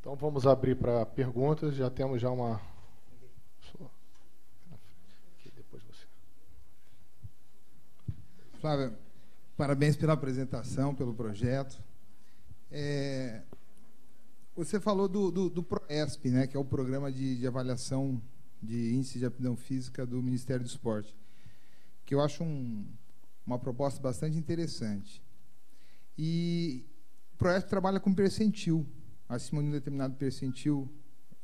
Então vamos abrir para perguntas. Já temos já uma. Aqui, depois você. Flávia, parabéns pela apresentação, pelo projeto. Você falou do PROESP, né, que é o Programa de Avaliação de Índice de Aptidão Física do Ministério do Esporte, que eu acho uma proposta bastante interessante. E o PROESP trabalha com percentil. Acima de um determinado percentil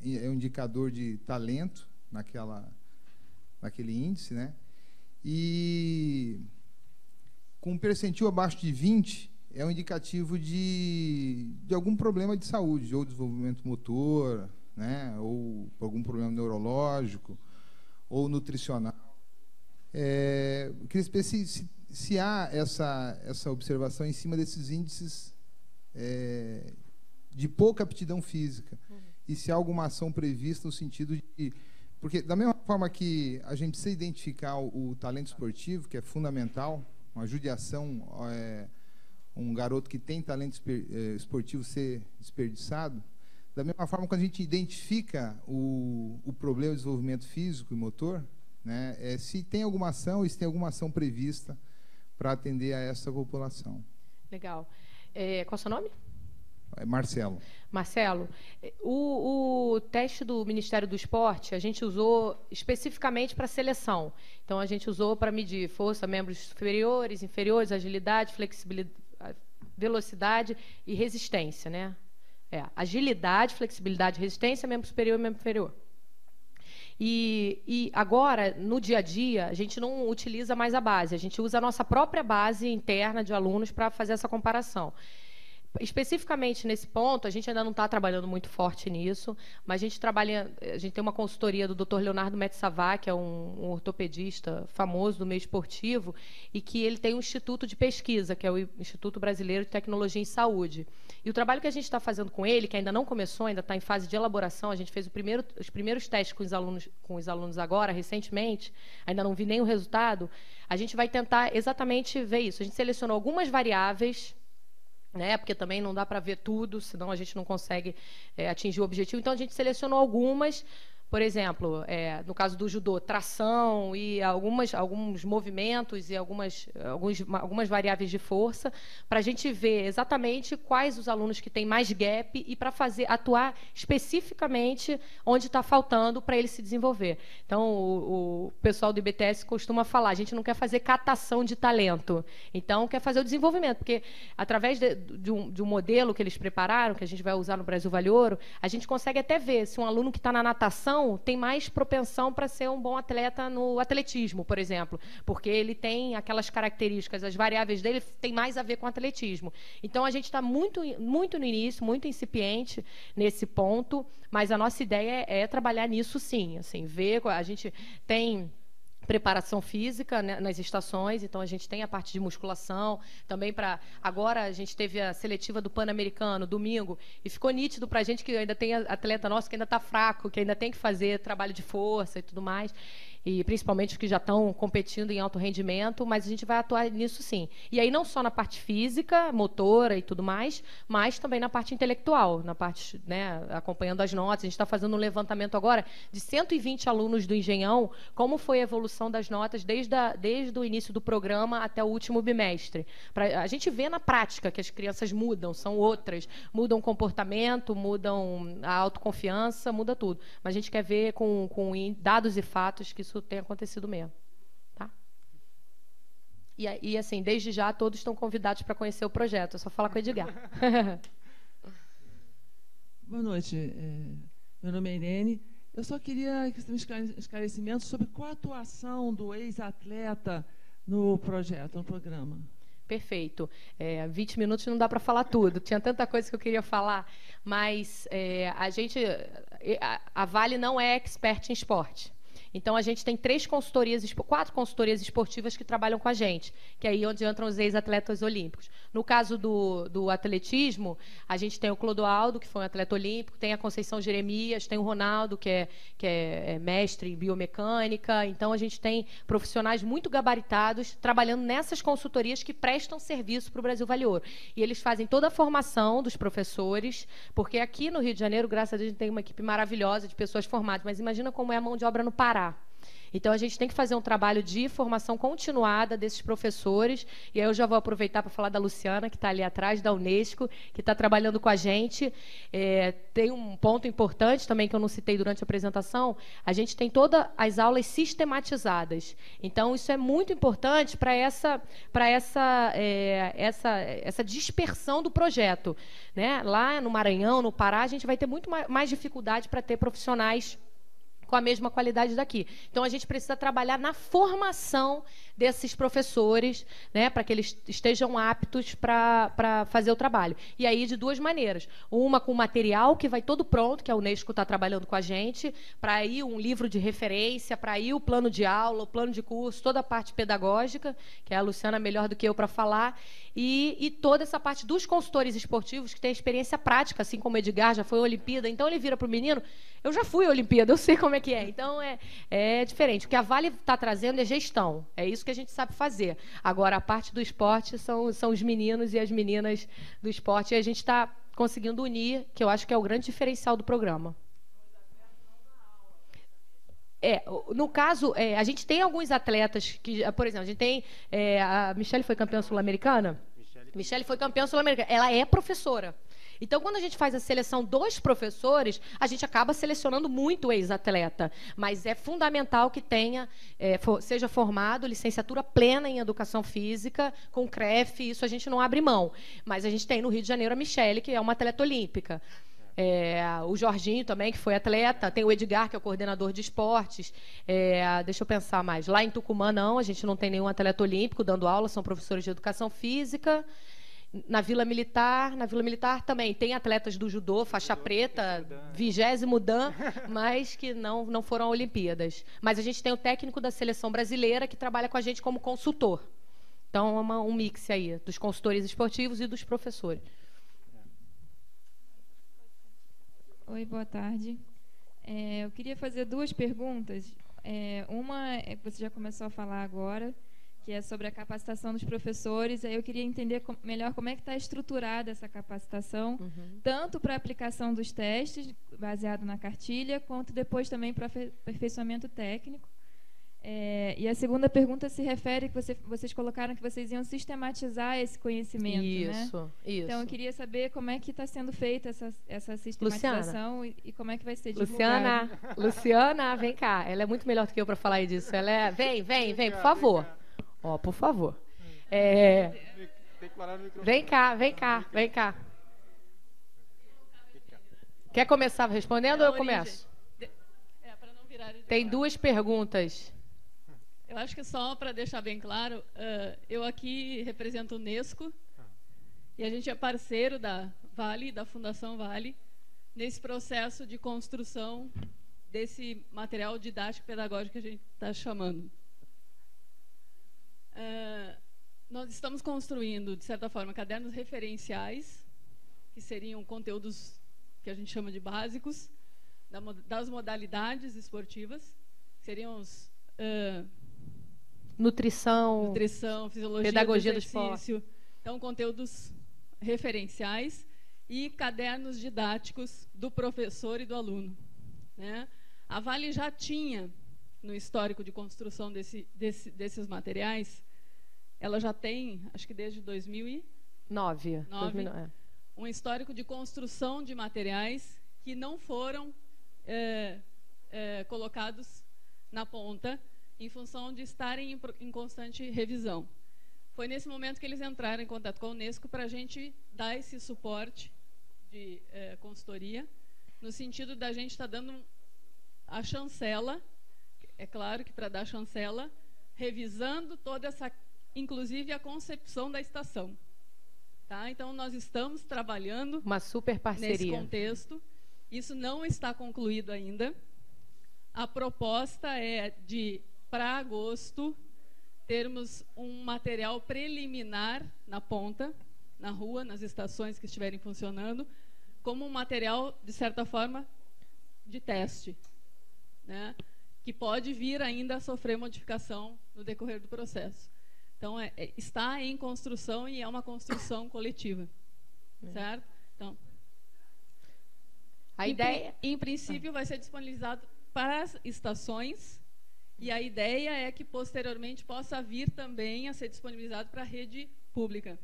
é um indicador de talento naquele índice, né? E com um percentil abaixo de 20 é um indicativo de algum problema de saúde, ou desenvolvimento motor, né? Ou algum problema neurológico, ou nutricional. Eu queria saber se há essa observação em cima desses índices de pouca aptidão física, e se há alguma ação prevista no sentido de... Porque, da mesma forma que a gente precisa identificar o talento esportivo, que é fundamental, uma judiação, um garoto que tem talento esportivo ser desperdiçado, da mesma forma, quando a gente identifica o problema de desenvolvimento físico e motor, né, se tem alguma ação e se tem alguma ação prevista para atender a essa população. Legal. Qual é o seu nome? Marcelo. Marcelo, o teste do Ministério do Esporte a gente usou especificamente para seleção. Então, a gente usou para medir força, membros superiores, inferiores, agilidade, flexibilidade, velocidade e resistência, né? Agilidade, flexibilidade, resistência, membro superior e membro inferior. E agora, no dia a dia, a gente não utiliza mais a base, a gente usa a nossa própria base interna de alunos para fazer essa comparação. Especificamente nesse ponto, a gente ainda não está trabalhando muito forte nisso, mas a gente tem uma consultoria do Dr. Leonardo Metsavá, que é um ortopedista famoso do meio esportivo, e que ele tem um instituto de pesquisa, que é o Instituto Brasileiro de Tecnologia em Saúde. E o trabalho que a gente está fazendo com ele, que ainda não começou, ainda está em fase de elaboração, a gente fez os primeiros testes com os alunos agora, recentemente, ainda não vi nem o resultado, a gente vai tentar exatamente ver isso. A gente selecionou algumas variáveis, né, porque também não dá para ver tudo, senão a gente não consegue atingir o objetivo. Então, a gente selecionou algumas, por exemplo, no caso do judô, tração e alguns movimentos e algumas variáveis de força, para a gente ver exatamente quais os alunos que têm mais gap e para atuar especificamente onde está faltando para ele se desenvolver. Então, o pessoal do IBTS costuma falar, a gente não quer fazer catação de talento, então quer fazer o desenvolvimento, porque através de um modelo que eles prepararam, que a gente vai usar no Brasil Vale Ouro, a gente consegue até ver se um aluno que está na natação tem mais propensão para ser um bom atleta no atletismo, por exemplo, porque ele tem aquelas características, as variáveis dele têm mais a ver com atletismo. Então, a gente está muito no início, muito incipiente nesse ponto, mas a nossa ideia é trabalhar nisso, sim. Assim, a gente tem preparação física, né, nas estações, então a gente tem a parte de musculação, também agora a gente teve a seletiva do Pan-Americano, domingo, e ficou nítido para a gente que ainda tem atleta nosso que ainda está fraco, que ainda tem que fazer trabalho de força e tudo mais, e principalmente os que já estão competindo em alto rendimento, mas a gente vai atuar nisso sim. E aí não só na parte física, motora e tudo mais, mas também na parte intelectual, na parte, né, acompanhando as notas. A gente está fazendo um levantamento agora de 120 alunos do Engenhão, como foi a evolução das notas desde o início do programa até o último bimestre. A gente vê na prática que as crianças mudam, são outras, mudam o comportamento, mudam a autoconfiança, muda tudo. Mas a gente quer ver com dados e fatos que isso tem acontecido mesmo. Tá? E assim, desde já, todos estão convidados para conhecer o projeto. É só falar com o Edgar. Boa noite. Meu nome é Irene. Eu só queria que você me esclarecimento sobre qual a atuação do ex-atleta no projeto, no programa. Perfeito. 20 minutos não dá para falar tudo. Tinha tanta coisa que eu queria falar, mas a Vale não é expert em esporte. Então, a gente tem 4 consultorias esportivas que trabalham com a gente, que é aí onde entram os ex-atletas olímpicos. No caso do atletismo, a gente tem o Clodoaldo, que foi um atleta olímpico, tem a Conceição Jeremias, tem o Ronaldo, que é mestre em biomecânica. Então, a gente tem profissionais muito gabaritados trabalhando nessas consultorias que prestam serviço para o Brasil Vale Ouro. E eles fazem toda a formação dos professores, porque aqui no Rio de Janeiro, graças a Deus, a gente tem uma equipe maravilhosa de pessoas formadas, mas imagina como é a mão de obra no Pará. Então, a gente tem que fazer um trabalho de formação continuada desses professores. E aí eu já vou aproveitar para falar da Luciana, que está ali atrás, da Unesco, que está trabalhando com a gente. Tem um ponto importante também que eu não citei durante a apresentação. A gente tem todas as aulas sistematizadas. Então, isso é muito importante para essa dispersão do projeto, né? Lá no Maranhão, no Pará, a gente vai ter muito mais dificuldade para ter profissionais com a mesma qualidade daqui. Então, a gente precisa trabalhar na formação desses professores, né, para que eles estejam aptos para fazer o trabalho. E aí, de 2 maneiras. Uma com material que vai todo pronto, que a Unesco está trabalhando com a gente, para ir um livro de referência, para ir o plano de aula, o plano de curso, toda a parte pedagógica, que é a Luciana melhor do que eu para falar, e toda essa parte dos consultores esportivos, que tem experiência prática, assim como o Edgar já foi à Olimpíada. Então, ele vira para o menino, eu já fui à Olimpíada, eu sei como é que é. Então, é diferente. O que a Vale está trazendo é gestão. É isso que a gente sabe fazer. Agora, a parte do esporte são os meninos e as meninas do esporte. E a gente está conseguindo unir, que eu acho que é o grande diferencial do programa. No caso, a gente tem alguns atletas que, por exemplo, a gente tem... a Michele foi campeã sul-americana? Michele foi campeã sul-americana. Ela é professora. Então, quando a gente faz a seleção dos professores, a gente acaba selecionando muito o ex-atleta. Mas é fundamental que seja formado licenciatura plena em Educação Física, com CREF, isso a gente não abre mão. Mas a gente tem no Rio de Janeiro a Michele, que é uma atleta olímpica. O Jorginho também, que foi atleta. Tem o Edgar, que é o coordenador de esportes. Deixa eu pensar mais. Lá em Tucumã, não, a gente não tem nenhum atleta olímpico dando aula, são professores de Educação Física. Na Vila Militar também tem atletas do judô, faixa preta, 20º dan, mas que não foram a Olimpíadas. Mas a gente tem o técnico da seleção brasileira que trabalha com a gente como consultor. Então, é um mix aí dos consultores esportivos e dos professores. Oi, boa tarde. Eu queria fazer 2 perguntas. Uma é que você já começou a falar agora, que é sobre a capacitação dos professores. Aí eu queria entender melhor como é que está estruturada essa capacitação, tanto para a aplicação dos testes, baseado na cartilha, quanto depois também para aperfeiçoamento técnico. E a segunda pergunta se refere que vocês colocaram que vocês iam sistematizar esse conhecimento, isso, né? Isso. Então, eu queria saber como é que está sendo feita essa sistematização e como é que vai ser divulgado. Luciana, vem cá. Ela é muito melhor do que eu para falar disso. Vem, por favor. Por favor. Vem cá. Quer começar respondendo ou eu começo? Tem 2 perguntas. Eu acho que só para deixar bem claro, eu aqui represento a Unesco e a gente é parceiro da Vale, da Fundação Vale, nesse processo de construção desse material didático pedagógico que a gente está chamando. Nós estamos construindo, de certa forma, cadernos referenciais, que seriam conteúdos que a gente chama de básicos, das modalidades esportivas, que seriam os... nutrição, fisiologia, pedagogia do esporte. Então, conteúdos referenciais e cadernos didáticos do professor e do aluno, né? A Vale já tinha, no histórico de construção desses materiais, ela já tem, acho que desde 2009, um histórico de construção de materiais que não foram colocados na ponta em função de estarem em constante revisão. Foi nesse momento que eles entraram em contato com a Unesco para a gente dar esse suporte de consultoria, no sentido da gente estar dando a chancela, é claro que para dar a chancela, revisando toda essa, inclusive a concepção da estação. Tá? Então, nós estamos trabalhando uma super parceria nesse contexto. Isso não está concluído ainda. a proposta é de, para agosto, termos um material preliminar na ponta, na rua, nas estações que estiverem funcionando, como um material, de certa forma, de teste, né? Que pode vir ainda a sofrer modificação no decorrer do processo. Então, está em construção e é uma construção coletiva, certo? Então, a ideia... Em princípio, vai ser disponibilizado para as estações, e a ideia é que, posteriormente, possa vir também a ser disponibilizado para a rede pública.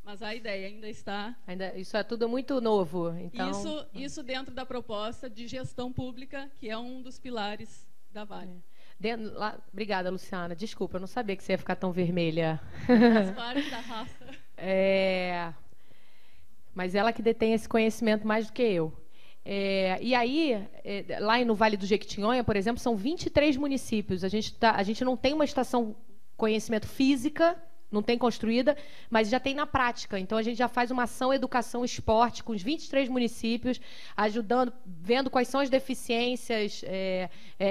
Mas a ideia ainda está... Isso é tudo muito novo. Então... Isso dentro da proposta de gestão pública, que é um dos pilares da Vale. Obrigada, Luciana. Desculpa, eu não sabia que você ia ficar tão vermelha. Faz parte da raça. Mas ela que detém esse conhecimento mais do que eu. E aí, lá no Vale do Jequitinhonha, por exemplo, são 23 municípios. A gente não tem uma estação conhecimento física, não tem construída, mas já tem na prática. Então, a gente já faz uma ação educação esporte com os 23 municípios, ajudando, vendo quais são as deficiências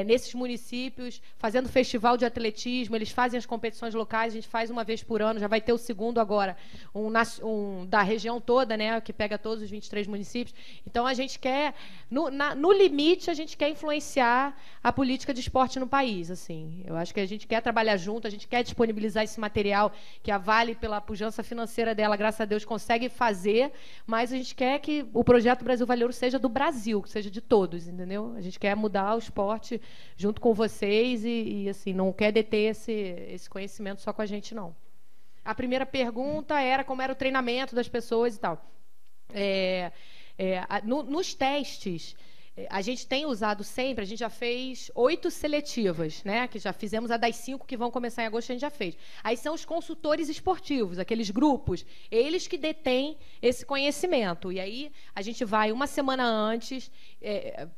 nesses municípios, fazendo festival de atletismo, eles fazem as competições locais, a gente faz uma vez por ano, já vai ter o segundo agora, um da região toda, né, que pega todos os 23 municípios. Então, a gente quer, no limite, a gente quer influenciar a política de esporte no país. Assim. Eu acho que a gente quer trabalhar junto, a gente quer disponibilizar esse material que a Vale, pela pujança financeira dela, graças a Deus, consegue fazer, mas a gente quer que o projeto Brasil Vale Ouro seja do Brasil, que seja de todos, entendeu? A gente quer mudar o esporte junto com vocês e assim, não quer deter esse conhecimento só com a gente, não. A primeira pergunta era como era o treinamento das pessoas e tal. Nos testes... A gente tem usado sempre, a gente já fez 8 seletivas, né? Que já fizemos a das 5 que vão começar em agosto, a gente já fez. Aí são os consultores esportivos, aqueles grupos, eles que detêm esse conhecimento. E aí a gente vai uma semana antes,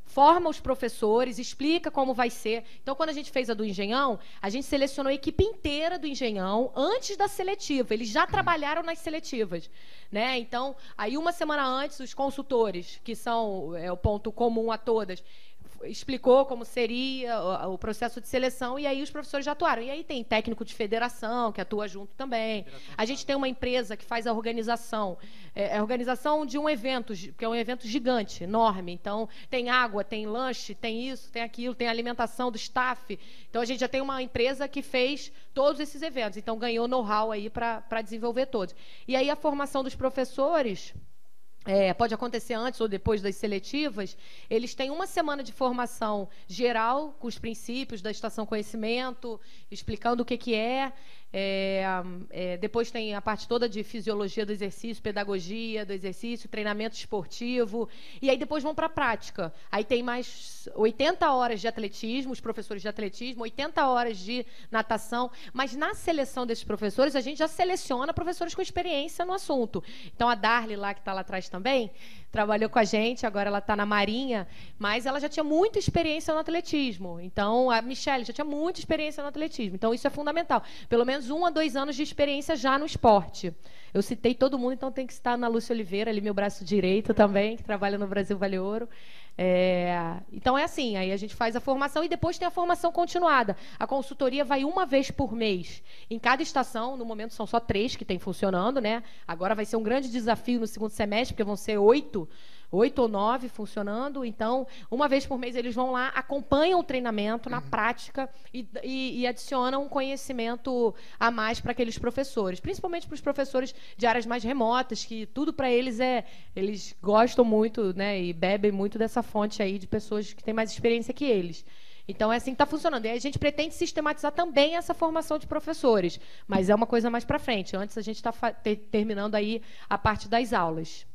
forma os professores, explica como vai ser. Então, quando a gente fez a do Engenhão, a gente selecionou a equipe inteira do Engenhão antes da seletiva. Eles já trabalharam nas seletivas, né? Então, aí uma semana antes, os consultores, que são o ponto comum a todas, explicou como seria o processo de seleção e aí os professores já atuaram. E aí tem técnico de federação que atua junto também. A gente tem uma empresa que faz a organização. A organização de um evento, que é um evento gigante, enorme. Então, tem água, tem lanche, tem isso, tem aquilo, tem alimentação do staff. Então, a gente já tem uma empresa que fez todos esses eventos. Então, ganhou know-how aí para desenvolver todos. E aí, a formação dos professores... pode acontecer antes ou depois das seletivas, eles têm uma semana de formação geral, com os princípios da estação conhecimento, explicando o que é. Depois tem a parte toda de fisiologia do exercício, pedagogia do exercício, treinamento esportivo, e aí depois vão para a prática. Aí tem mais 80 horas de atletismo, os professores de atletismo, 80 horas de natação, mas na seleção desses professores, a gente já seleciona professores com experiência no assunto. Então, a Darly, lá que está lá atrás também, trabalhou com a gente, agora ela está na Marinha, mas ela já tinha muita experiência no atletismo. Então, a Michelle já tinha muita experiência no atletismo. Então, isso é fundamental. Pelo menos 1 a 2 anos de experiência já no esporte. Eu citei todo mundo, então tem que citar a Ana Lúcia Oliveira, ali meu braço direito também, que trabalha no Brasil Vale Ouro. Então, é assim, aí a gente faz a formação e depois tem a formação continuada. A consultoria vai uma vez por mês. Em cada estação, no momento são só 3 que tem funcionando, né? Agora vai ser um grande desafio no segundo semestre, porque vão ser 8 ou 9 funcionando. Então, uma vez por mês eles vão lá, acompanham o treinamento na prática e adicionam um conhecimento a mais para aqueles professores, principalmente para os professores de áreas mais remotas, que tudo para eles eles gostam muito, né, e bebem muito dessa fonte aí de pessoas que têm mais experiência que eles. Então, é assim que está funcionando. E a gente pretende sistematizar também essa formação de professores, mas é uma coisa mais para frente. Antes, a gente está terminando aí a parte das aulas.